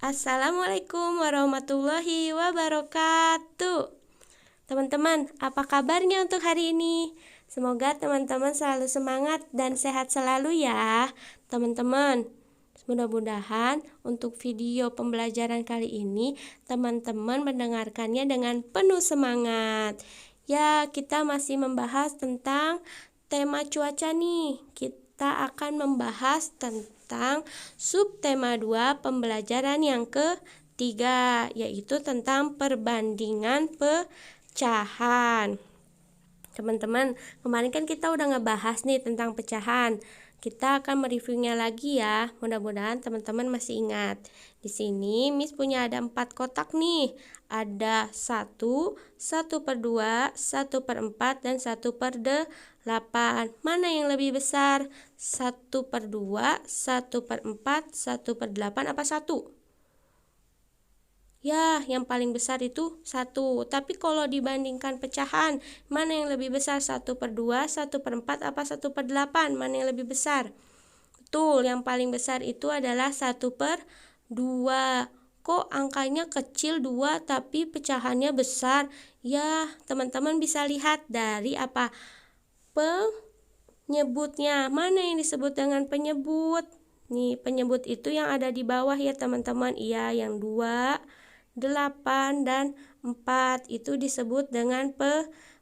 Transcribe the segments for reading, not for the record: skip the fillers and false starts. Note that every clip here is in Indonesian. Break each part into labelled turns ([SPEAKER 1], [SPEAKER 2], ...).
[SPEAKER 1] Assalamualaikum warahmatullahi wabarakatuh. Teman-teman, apa kabarnya untuk hari ini? Semoga teman-teman selalu semangat dan sehat selalu ya. Teman-teman, mudah-mudahan untuk video pembelajaran kali ini teman-teman mendengarkannya dengan penuh semangat. Ya, kita masih membahas tentang tema cuaca nih. Kita akan membahas tentang subtema 2 pembelajaran yang ketiga, yaitu tentang perbandingan pecahan. Teman-teman, kemarin kan kita udah ngebahas nih tentang pecahan. Kita akan mereviewnya lagi ya. Mudah-mudahan teman-teman masih ingat. Di sini Miss punya ada 4 kotak nih. Ada 1, 1/2, 1/4, dan 1/8. Mana yang lebih besar? 1/2, 1/4, 1/8 apa 1? Ya, yang paling besar itu 1. Tapi kalau dibandingkan pecahan, mana yang lebih besar? 1/2, 1/4, apa 1/8? Mana yang lebih besar? Betul, yang paling besar itu adalah 1/2. Kok angkanya kecil 2 tapi pecahannya besar? Ya, teman-teman bisa lihat dari apa? Penyebutnya. Mana yang disebut dengan penyebut? Nih, penyebut itu yang ada di bawah ya teman-teman. Iya, yang 2, 8, dan 4 itu disebut dengan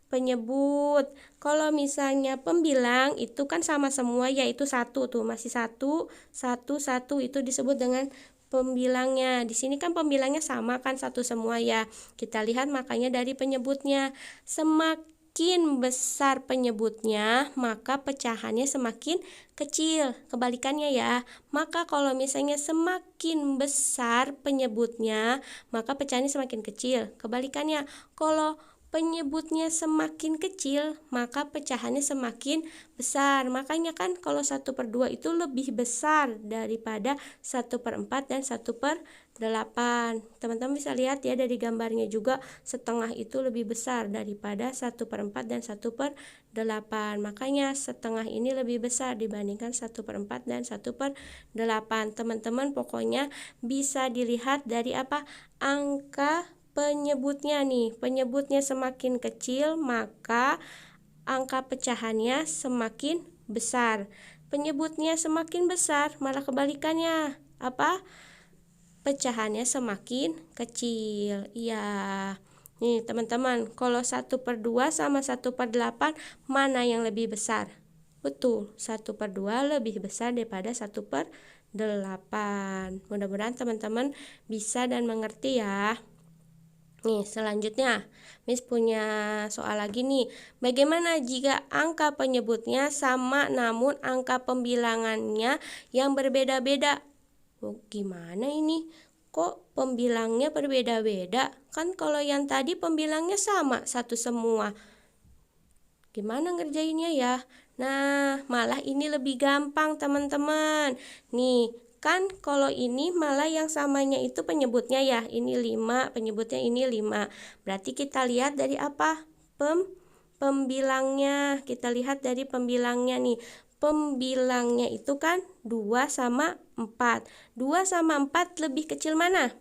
[SPEAKER 1] penyebut. Kalau misalnya pembilang itu kan sama semua, yaitu 1 tuh, masih 1, 1, 1 itu disebut dengan pembilangnya. Di sini kan pembilangnya sama kan, 1 semua ya. Kita lihat makanya dari penyebutnya. Semakin besar penyebutnya, maka pecahannya semakin kecil. Kebalikannya ya. Maka kalau misalnya semakin besar penyebutnya, maka pecahannya semakin kecil. Kebalikannya, kalau penyebutnya semakin kecil, maka pecahannya semakin besar. Makanya kan kalau 1/2 itu lebih besar daripada 1/4 dan 1/8. Teman-teman bisa lihat ya dari gambarnya juga, setengah itu lebih besar daripada 1/4 dan 1/8. Makanya setengah ini lebih besar dibandingkan 1/4 dan 1/8. Teman-teman pokoknya bisa dilihat dari apa? Angka penyebutnya nih. Penyebutnya semakin kecil, maka angka pecahannya semakin besar. Penyebutnya semakin besar, malah kebalikannya. Apa? Pecahannya semakin kecil. Iya. Nih teman-teman, kalau 1/2 sama 1/8, mana yang lebih besar? Betul, 1/2 lebih besar daripada 1/8. Mudah-mudahan teman-teman bisa dan mengerti ya. Nih, selanjutnya Miss punya soal lagi nih. Bagaimana jika angka penyebutnya sama namun angka pembilangannya yang berbeda-beda? Oh, gimana ini? Kok pembilangnya berbeda-beda? Kan kalau yang tadi pembilangnya sama, 1 semua. Gimana ngerjainnya ya? Nah, malah ini lebih gampang teman-teman. Nih, kan kalau ini malah yang samanya itu penyebutnya ya. Ini 5, penyebutnya ini 5. Berarti kita lihat dari apa? Pembilangnya. Kita lihat dari pembilangnya nih. Pembilangnya itu kan 2 sama 4. 2 sama 4 lebih kecil mana?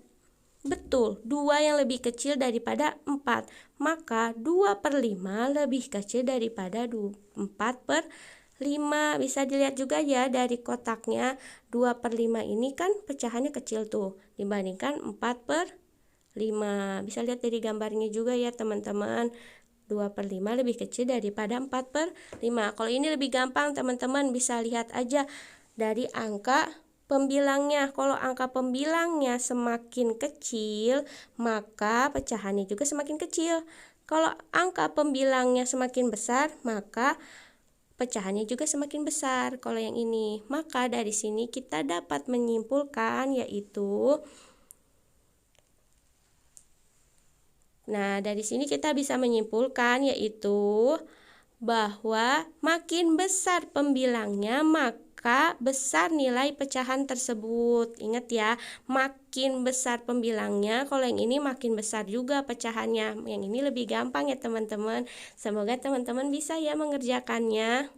[SPEAKER 1] Betul, 2 yang lebih kecil daripada 4. Maka 2/5 lebih kecil daripada 4/5. Bisa dilihat juga ya dari kotaknya. 2/5 ini kan pecahannya kecil tuh dibandingkan 4/5. Bisa lihat dari gambarnya juga ya teman-teman. 2/5 lebih kecil daripada 4/5. Kalau ini lebih gampang teman-teman, bisa lihat aja dari angka pembilangnya. Kalau angka pembilangnya semakin kecil, maka pecahannya juga semakin kecil. Kalau angka pembilangnya semakin besar, maka pecahannya juga semakin besar. Kalau yang ini, maka dari sini kita dapat menyimpulkan yaitu, nah dari sini kita bisa menyimpulkan yaitu bahwa makin besar pembilangnya, maka besar nilai pecahan tersebut. Ingat ya, makin besar pembilangnya, kalau yang ini makin besar juga pecahannya. Yang ini lebih gampang ya teman-teman. Semoga teman-teman bisa ya mengerjakannya.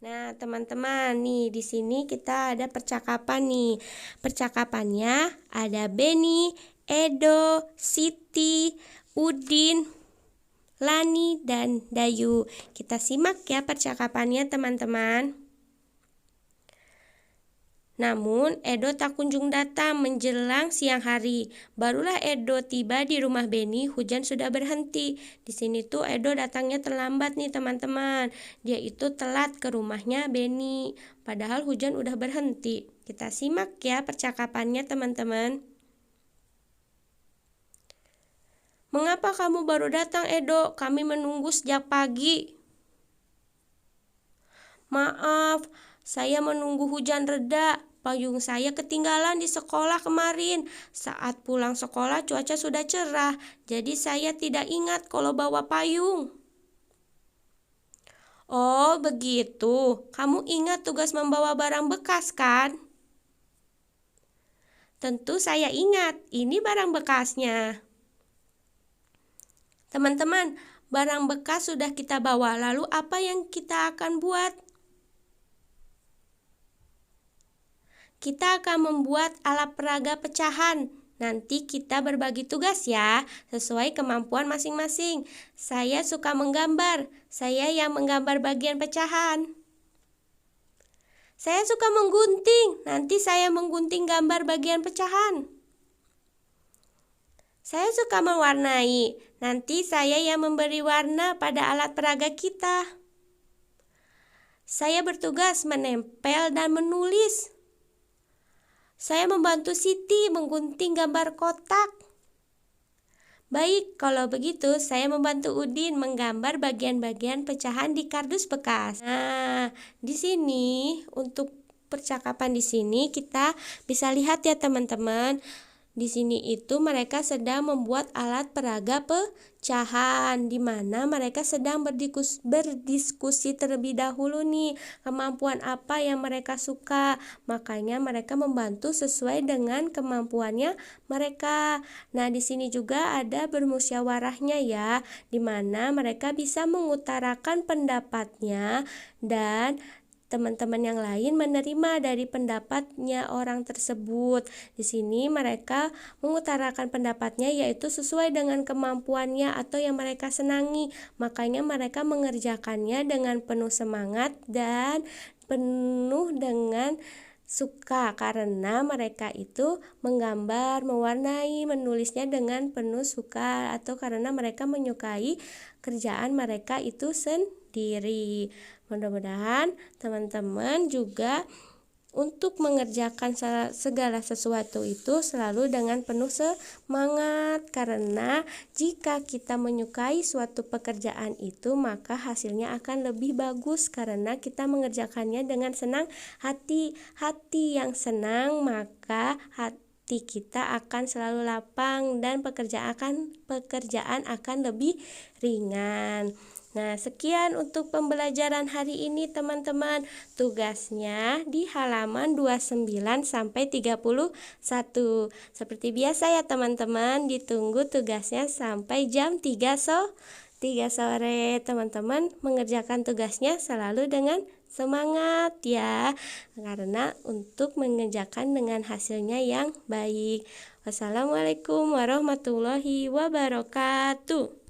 [SPEAKER 1] Nah, teman-teman, nih di sini kita ada percakapan nih. Percakapannya ada Beni, Edo, Siti, Udin, Lani, dan Dayu. Kita simak ya percakapannya, teman-teman. Namun, Edo tak kunjung datang menjelang siang hari. Barulah Edo tiba di rumah Beni, hujan sudah berhenti. Di sini tuh Edo datangnya terlambat nih, teman-teman. Dia itu telat ke rumahnya Beni, padahal hujan udah berhenti. Kita simak ya percakapannya, teman-teman. Mengapa kamu baru datang, Edo? Kami menunggu sejak pagi. Maaf, saya menunggu hujan reda. Payung saya ketinggalan di sekolah kemarin. Saat pulang sekolah cuaca sudah cerah, jadi saya tidak ingat kalau bawa payung. Oh, begitu. Kamu ingat tugas membawa barang bekas, kan? Tentu saya ingat. Ini barang bekasnya. Teman-teman, barang bekas sudah kita bawa. Lalu apa yang kita akan buat? Kita akan membuat alat peraga pecahan. Nanti kita berbagi tugas ya, sesuai kemampuan masing-masing. Saya suka menggambar. Saya yang menggambar bagian pecahan. Saya suka menggunting. Nanti saya menggunting gambar bagian pecahan. Saya suka mewarnai. Nanti saya yang memberi warna pada alat peraga kita. Saya bertugas menempel dan menulis. Saya membantu Siti menggunting gambar kotak. Baik, kalau begitu saya membantu Udin menggambar bagian-bagian pecahan di kardus bekas. Nah, di sini untuk percakapan di sini kita bisa lihat ya teman-teman. Di sini itu mereka sedang membuat alat peraga pecahan, di mana mereka sedang berdiskusi terlebih dahulu nih, kemampuan apa yang mereka suka. Makanya mereka membantu sesuai dengan kemampuannya mereka. Nah, di sini juga ada bermusyawarahnya ya, di mana mereka bisa mengutarakan pendapatnya dan teman-teman yang lain menerima dari pendapatnya orang tersebut. Di sini mereka mengutarakan pendapatnya yaitu sesuai dengan kemampuannya atau yang mereka senangi. Makanya mereka mengerjakannya dengan penuh semangat dan penuh dengan suka karena mereka itu menggambar, mewarnai, menulisnya dengan penuh suka atau karena mereka menyukai kerjaan mereka itu sendiri. Mudah-mudahan teman-teman juga untuk mengerjakan segala sesuatu itu selalu dengan penuh semangat, karena jika kita menyukai suatu pekerjaan itu maka hasilnya akan lebih bagus karena kita mengerjakannya dengan senang hati. Hati yang senang maka hati kita akan selalu lapang dan pekerjaan akan lebih ringan. Nah, sekian untuk pembelajaran hari ini teman-teman. Tugasnya di halaman 29 sampai 31. Seperti biasa ya teman-teman, ditunggu tugasnya sampai jam 3 sore. Teman-teman mengerjakan tugasnya selalu dengan semangat ya, karena untuk mengerjakan dengan hasilnya yang baik. Wassalamualaikum warahmatullahi wabarakatuh.